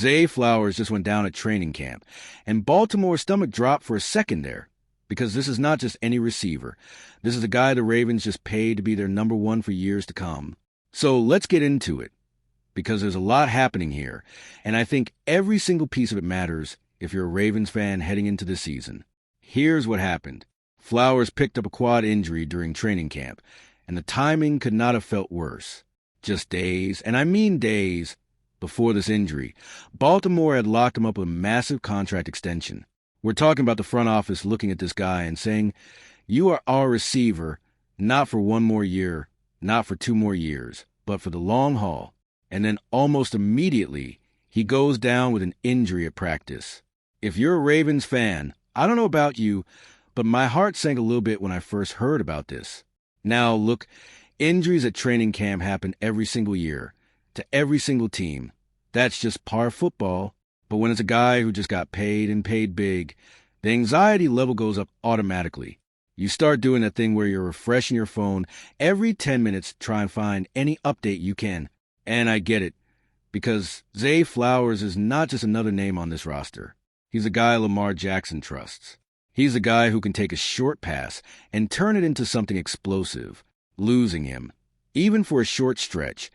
Zay Flowers just went down at training camp, and Baltimore's stomach dropped for a second there, because this is not just any receiver. This is a guy the Ravens just paid to be their number one for years to come. So let's get into it, because there's a lot happening here, and I think every single piece of it matters if you're a Ravens fan heading into this season. Here's what happened. Flowers picked up a quad injury during training camp, and the timing could not have felt worse. Just days, and I mean days, before this injury, Baltimore had locked him up with a massive contract extension. We're talking about the front office looking at this guy and saying, you are our receiver, not for one more year, not for 2 more years, but for the long haul. And then almost immediately, he goes down with an injury at practice. If you're a Ravens fan, I don't know about you, but my heart sank a little bit when I first heard about this. Now, look, injuries at training camp happen every single year, to every single team. That's just par of football. But when it's a guy who just got paid and paid big, the anxiety level goes up automatically. You start doing that thing where you're refreshing your phone every 10 minutes to try and find any update you can. And I get it, because Zay Flowers is not just another name on this roster. He's a guy Lamar Jackson trusts. He's a guy who can take a short pass and turn it into something explosive. Losing him, even for a short stretch,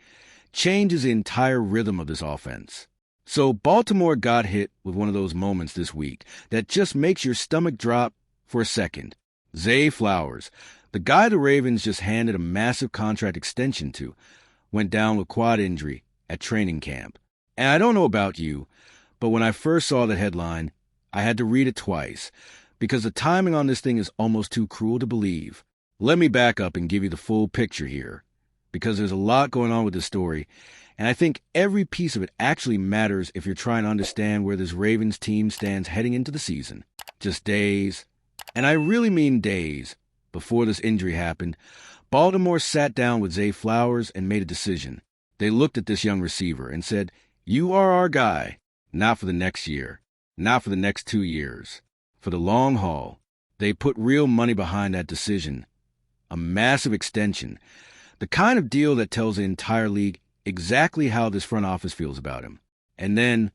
changes the entire rhythm of this offense. So Baltimore got hit with one of those moments this week that just makes your stomach drop for a second. Zay Flowers, the guy the Ravens just handed a massive contract extension to, went down with quad injury at training camp. And I don't know about you, but when I first saw the headline, I had to read it twice, because the timing on this thing is almost too cruel to believe. Let me back up and give you the full picture here, because there's a lot going on with this story, and I think every piece of it actually matters if you're trying to understand where this Ravens team stands heading into the season. Just days, and I really mean days, before this injury happened, Baltimore sat down with Zay Flowers and made a decision. They looked at this young receiver and said, you are our guy, not for the next year, not for the next 2 years, for the long haul. They put real money behind that decision. A massive extension. The kind of deal that tells the entire league exactly how this front office feels about him. And then,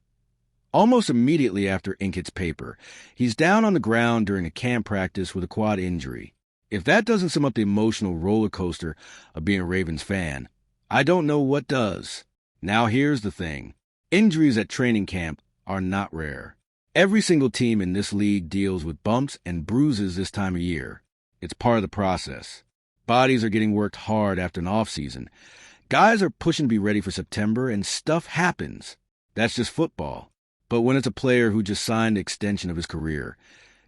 almost immediately after ink hits paper, he's down on the ground during a camp practice with a quad injury. If that doesn't sum up the emotional roller coaster of being a Ravens fan, I don't know what does. Now here's the thing. Injuries at training camp are not rare. Every single team in this league deals with bumps and bruises this time of year. It's part of the process. Bodies are getting worked hard after an off-season. Guys are pushing to be ready for September, and stuff happens. That's just football. But when it's a player who just signed the extension of his career,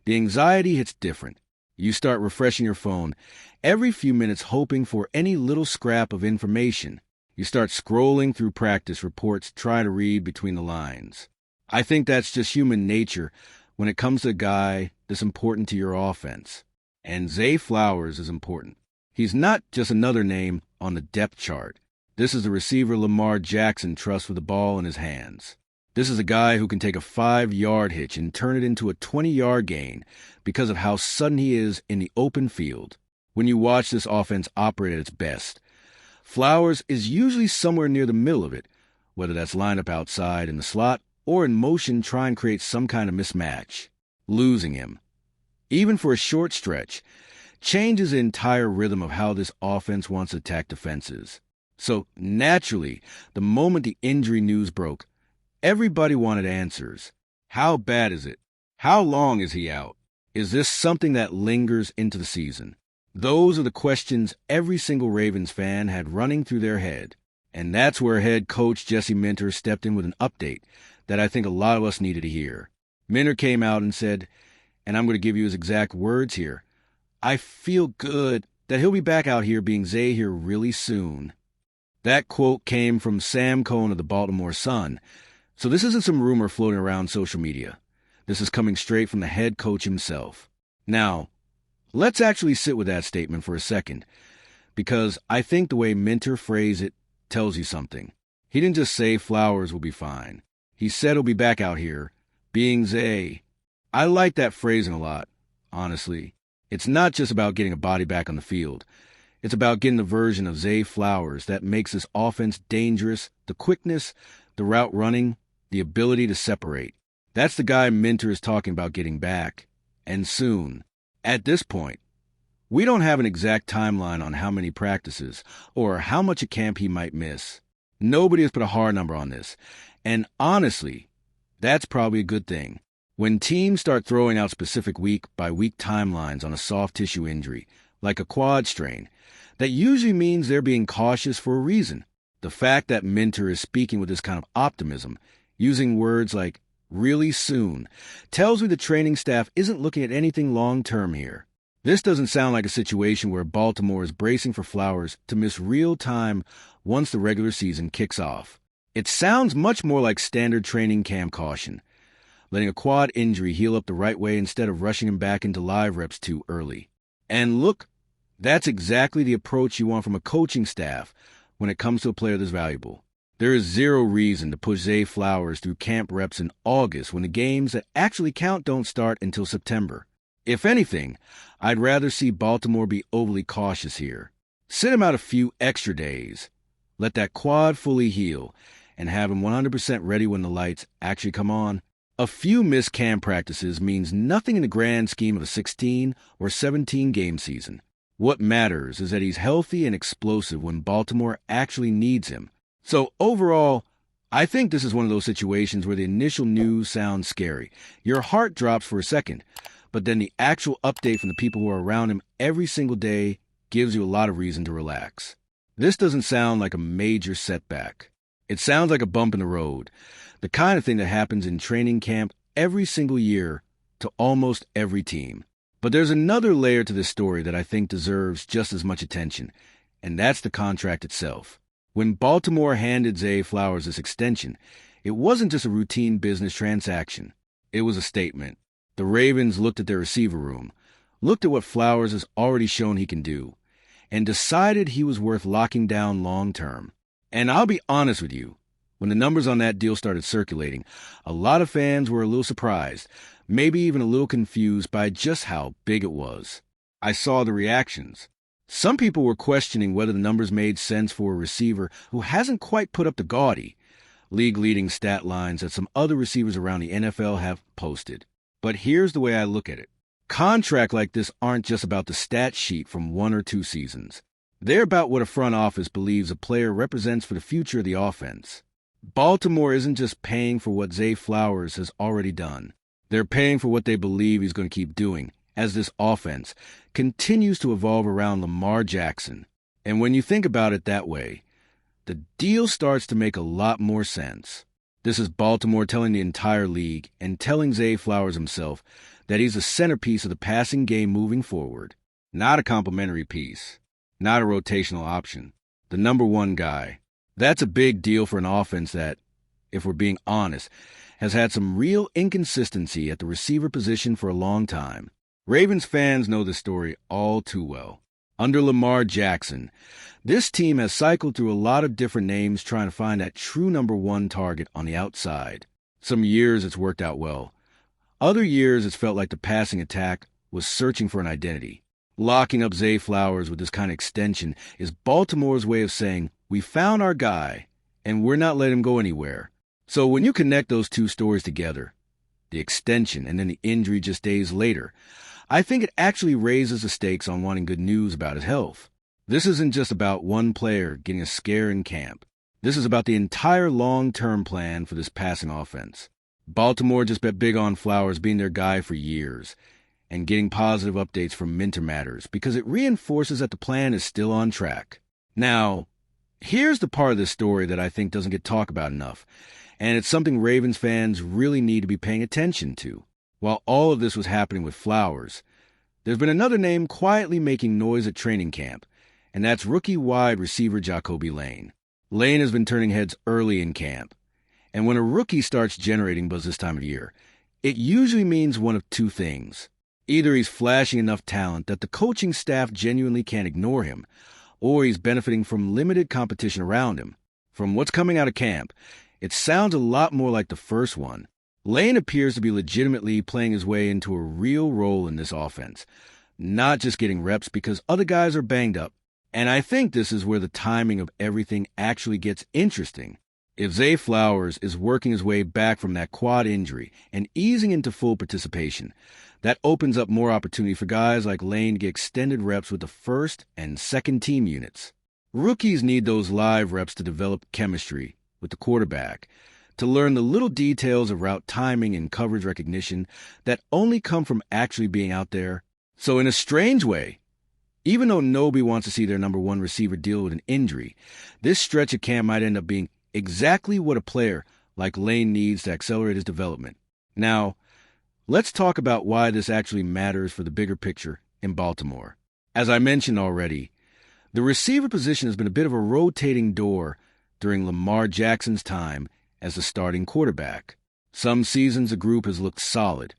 the anxiety hits different. You start refreshing your phone every few minutes hoping for any little scrap of information. You start scrolling through practice reports, trying to read between the lines. I think that's just human nature when it comes to a guy that's important to your offense. And Zay Flowers is important. He's not just another name on the depth chart. This is the receiver Lamar Jackson trusts with the ball in his hands. This is a guy who can take a 5-yard hitch and turn it into a 20-yard gain because of how sudden he is in the open field. When you watch this offense operate at its best, Flowers is usually somewhere near the middle of it, whether that's lined up outside in the slot or in motion trying to create some kind of mismatch. Losing him, even for a short stretch, changes the entire rhythm of how this offense wants to attack defenses. So, naturally, the moment the injury news broke, everybody wanted answers. How bad is it? How long is he out? Is this something that lingers into the season? Those are the questions every single Ravens fan had running through their head. And that's where head coach Jesse Minter stepped in with an update that I think a lot of us needed to hear. Minter came out and said, and I'm going to give you his exact words here, I feel good that he'll be back out here being Zay here really soon. That quote came from Sam Cohen of the Baltimore Sun. So this isn't some rumor floating around social media. This is coming straight from the head coach himself. Now, let's actually sit with that statement for a second, because I think the way Minter phrased it tells you something. He didn't just say Flowers will be fine. He said he'll be back out here, being Zay. I like that phrasing a lot, honestly. It's not just about getting a body back on the field. It's about getting the version of Zay Flowers that makes this offense dangerous, the quickness, the route running, the ability to separate. That's the guy Minter is talking about getting back, and soon. At this point, we don't have an exact timeline on how many practices or how much a camp he might miss. Nobody has put a hard number on this, and honestly, that's probably a good thing. When teams start throwing out specific week-by-week timelines on a soft tissue injury, like a quad strain, that usually means they're being cautious for a reason. The fact that Minter is speaking with this kind of optimism, using words like really soon, tells me the training staff isn't looking at anything long-term here. This doesn't sound like a situation where Baltimore is bracing for Flowers to miss real time once the regular season kicks off. It sounds much more like standard training camp caution, letting a quad injury heal up the right way instead of rushing him back into live reps too early. And look, that's exactly the approach you want from a coaching staff when it comes to a player this valuable. There is zero reason to push Zay Flowers through camp reps in August when the games that actually count don't start until September. If anything, I'd rather see Baltimore be overly cautious here. Sit him out a few extra days, let that quad fully heal, and have him 100% ready when the lights actually come on. A few missed camp practices means nothing in the grand scheme of a 16 or 17 game season. What matters is that he's healthy and explosive when Baltimore actually needs him. So overall, I think this is one of those situations where the initial news sounds scary. Your heart drops for a second, but then the actual update from the people who are around him every single day gives you a lot of reason to relax. This doesn't sound like a major setback. It sounds like a bump in the road, the kind of thing that happens in training camp every single year to almost every team. But there's another layer to this story that I think deserves just as much attention, and that's the contract itself. When Baltimore handed Zay Flowers this extension, it wasn't just a routine business transaction. It was a statement. The Ravens looked at their receiver room, looked at what Flowers has already shown he can do, and decided he was worth locking down long term. And I'll be honest with you, when the numbers on that deal started circulating, a lot of fans were a little surprised, maybe even a little confused by just how big it was. I saw the reactions. Some people were questioning whether the numbers made sense for a receiver who hasn't quite put up the gaudy, league-leading stat lines that some other receivers around the NFL have posted. But here's the way I look at it. Contracts like this aren't just about the stat sheet from 1 or 2 seasons. They're about what a front office believes a player represents for the future of the offense. Baltimore isn't just paying for what Zay Flowers has already done. They're paying for what they believe he's going to keep doing as this offense continues to evolve around Lamar Jackson. And when you think about it that way, the deal starts to make a lot more sense. This is Baltimore telling the entire league and telling Zay Flowers himself that he's the centerpiece of the passing game moving forward. Not a complimentary piece. Not a rotational option. The number one guy. That's a big deal for an offense that, if we're being honest, has had some real inconsistency at the receiver position for a long time. Ravens fans know this story all too well. Under Lamar Jackson, this team has cycled through a lot of different names trying to find that true number one target on the outside. Some years it's worked out well. Other years it's felt like the passing attack was searching for an identity. Locking up Zay Flowers with this kind of extension is Baltimore's way of saying, we found our guy, and we're not letting him go anywhere. So when you connect those two stories together, the extension and then the injury just days later, I think it actually raises the stakes on wanting good news about his health. This isn't just about one player getting a scare in camp. This is about the entire long-term plan for this passing offense. Baltimore just bet big on Flowers being their guy for years, and getting positive updates from Minter matters because it reinforces that the plan is still on track. Now, here's the part of this story that I think doesn't get talked about enough, and it's something Ravens fans really need to be paying attention to. While all of this was happening with Flowers, there's been another name quietly making noise at training camp, and that's rookie wide receiver Jacoby Lane. Lane has been turning heads early in camp, and when a rookie starts generating buzz this time of year, it usually means one of two things. Either he's flashing enough talent that the coaching staff genuinely can't ignore him, or he's benefiting from limited competition around him. From what's coming out of camp, it sounds a lot more like the first one. Lane appears to be legitimately playing his way into a real role in this offense, not just getting reps because other guys are banged up. And I think this is where the timing of everything actually gets interesting. If Zay Flowers is working his way back from that quad injury and easing into full participation, that opens up more opportunity for guys like Lane to get extended reps with the first and second team units. Rookies need those live reps to develop chemistry with the quarterback, to learn the little details of route timing and coverage recognition that only come from actually being out there. So in a strange way, even though nobody wants to see their number one receiver deal with an injury, this stretch of camp might end up being exactly what a player like Lane needs to accelerate his development. Now, let's talk about why this actually matters for the bigger picture in Baltimore. As I mentioned already, the receiver position has been a bit of a rotating door during Lamar Jackson's time as the starting quarterback. Some seasons the group has looked solid.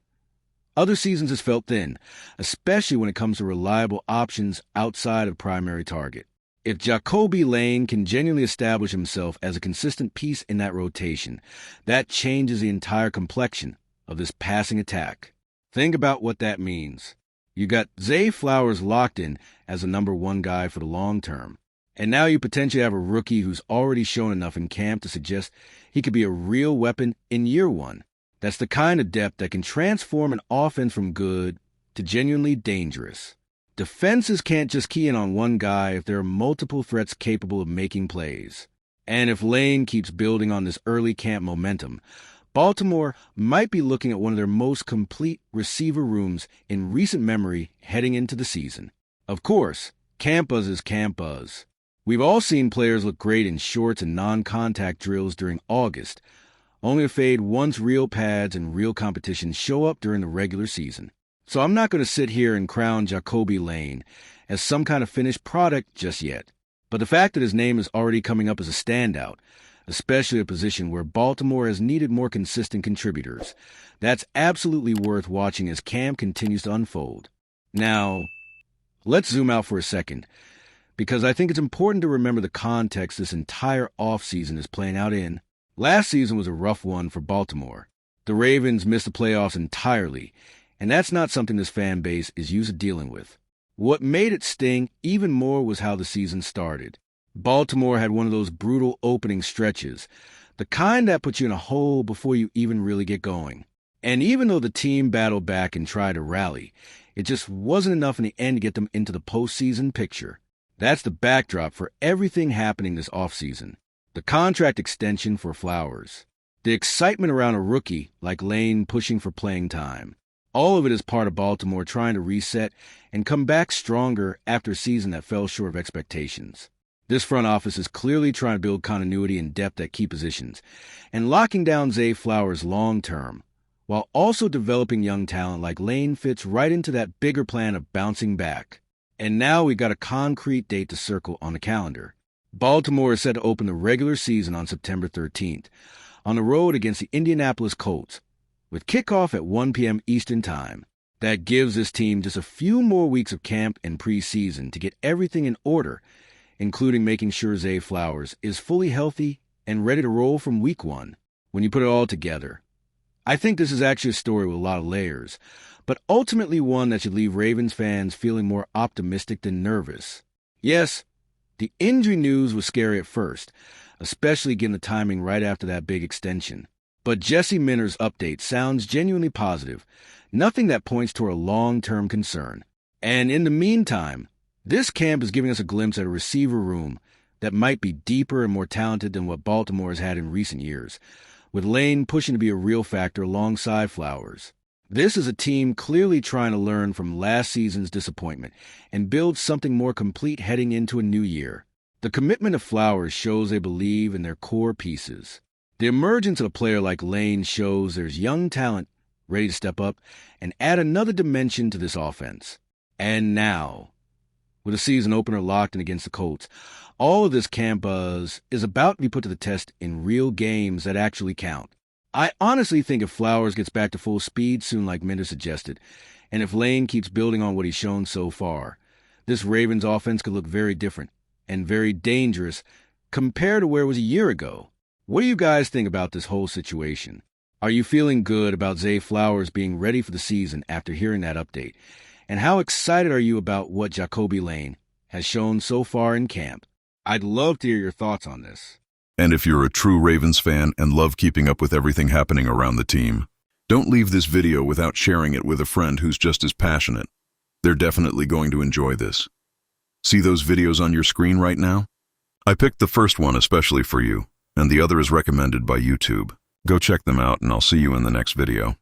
Other seasons has felt thin, especially when it comes to reliable options outside of primary target. If Jacoby Lane can genuinely establish himself as a consistent piece in that rotation, that changes the entire complexion of this passing attack. Think about what that means. You got Zay Flowers locked in as a number one guy for the long term. And now you potentially have a rookie who's already shown enough in camp to suggest he could be a real weapon in year one. That's the kind of depth that can transform an offense from good to genuinely dangerous. Defenses can't just key in on one guy if there are multiple threats capable of making plays. And if Lane keeps building on this early camp momentum, Baltimore might be looking at one of their most complete receiver rooms in recent memory heading into the season. Of course, camp buzz is camp buzz. We've all seen players look great in shorts and non-contact drills during August, only to fade once real pads and real competition show up during the regular season. So I'm not going to sit here and crown Jacoby Lane as some kind of finished product just yet. But the fact that his name is already coming up as a standout, especially a position where Baltimore has needed more consistent contributors, that's absolutely worth watching as camp continues to unfold. Now, let's zoom out for a second, because I think it's important to remember the context this entire offseason is playing out in. Last season was a rough one for Baltimore. The Ravens missed the playoffs entirely, and that's not something this fan base is used to dealing with. What made it sting even more was how the season started. Baltimore had one of those brutal opening stretches, the kind that puts you in a hole before you even really get going. And even though the team battled back and tried to rally, it just wasn't enough in the end to get them into the postseason picture. That's the backdrop for everything happening this offseason. The contract extension for Flowers. The excitement around a rookie like Lane pushing for playing time. All of it is part of Baltimore trying to reset and come back stronger after a season that fell short of expectations. This front office is clearly trying to build continuity and depth at key positions and locking down Zay Flowers long term, while also developing young talent like Lane fits right into that bigger plan of bouncing back. And now we've got a concrete date to circle on the calendar. Baltimore is set to open the regular season on September 13th, on the road against the Indianapolis Colts, with kickoff at 1 p.m. Eastern Time. That gives this team just a few more weeks of camp and preseason to get everything in order, including making sure Zay Flowers is fully healthy and ready to roll from week one. When you put it all together, I think this is actually a story with a lot of layers, but ultimately one that should leave Ravens fans feeling more optimistic than nervous. Yes, the injury news was scary at first, especially given the timing right after that big extension. But Jesse Minter's update sounds genuinely positive, nothing that points toward a long-term concern. And in the meantime, this camp is giving us a glimpse at a receiver room that might be deeper and more talented than what Baltimore has had in recent years, with Lane pushing to be a real factor alongside Flowers. This is a team clearly trying to learn from last season's disappointment and build something more complete heading into a new year. The commitment of Flowers shows they believe in their core pieces. The emergence of a player like Lane shows there's young talent ready to step up and add another dimension to this offense. And now, with a season opener locked in against the Colts, all of this camp buzz is about to be put to the test in real games that actually count. I honestly think if Flowers gets back to full speed soon like Minter suggested, and if Lane keeps building on what he's shown so far, this Ravens offense could look very different and very dangerous compared to where it was a year ago. What do you guys think about this whole situation? Are you feeling good about Zay Flowers being ready for the season after hearing that update? And how excited are you about what Jacoby Lane has shown so far in camp? I'd love to hear your thoughts on this. And if you're a true Ravens fan and love keeping up with everything happening around the team, don't leave this video without sharing it with a friend who's just as passionate. They're definitely going to enjoy this. See those videos on your screen right now? I picked the first one especially for you, and the other is recommended by YouTube. Go check them out, and I'll see you in the next video.